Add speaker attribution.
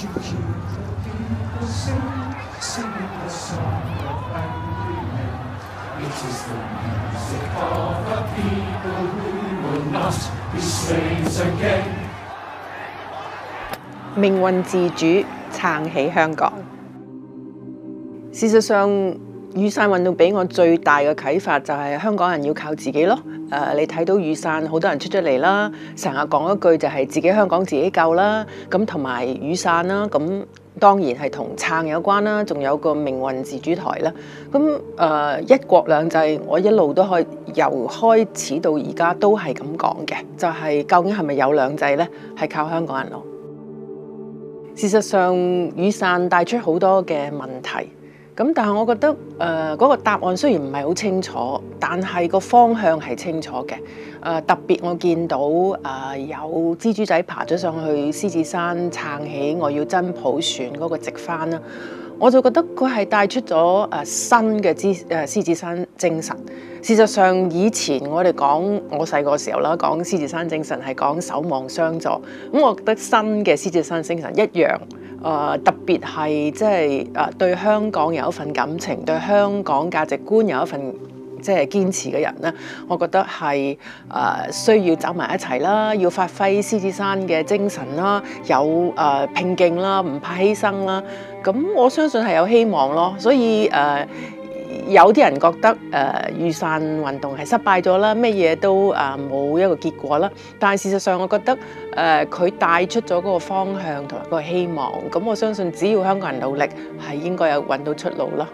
Speaker 1: you hear the people sing, singing the song of angry men? It is the music of a people who will not be slaves again.
Speaker 2: 命運自主，撐起香港。事實上，雨傘運動俾我最大嘅啟發就係香港人要靠自己咯。你睇到雨傘好多人出咗嚟啦，成日講一句就係自己香港自己救啦。咁同埋雨傘啦，咁當然係同撐有關啦，仲有個命運自主台啦。咁一國兩制，我一路都可以由開始到而家都係咁講嘅，就係究竟係咪有兩制呢？係靠香港人咯。事實上，雨傘帶出好多嘅問題。咁但係我覺得嗰個答案雖然唔係好清楚，但係個方向係清楚嘅。特別我見到有蜘蛛仔爬咗上去獅子山撐起我要真普選嗰個直幡啦，我就覺得佢係帶出咗新嘅獅子山精神。事實上，以前我哋講我細個時候啦，講獅子山精神係講守望相助。咁我覺得新嘅獅子山精神一樣。特別係即係對香港有一份感情，對香港價值觀有一份即係堅持嘅人咧，我覺得係需要走埋一齊啦，要發揮獅子山嘅精神啦，有拼勁啦，唔怕犧牲啦。咁我相信係有希望咯。所以有啲人覺得雨傘運動係失敗咗啦，咩嘢都冇一個結果啦。但係事實上，我覺得佢帶出咗嗰個方向同埋嗰個希望。咁我相信只要香港人努力，係應該有揾到出路咯。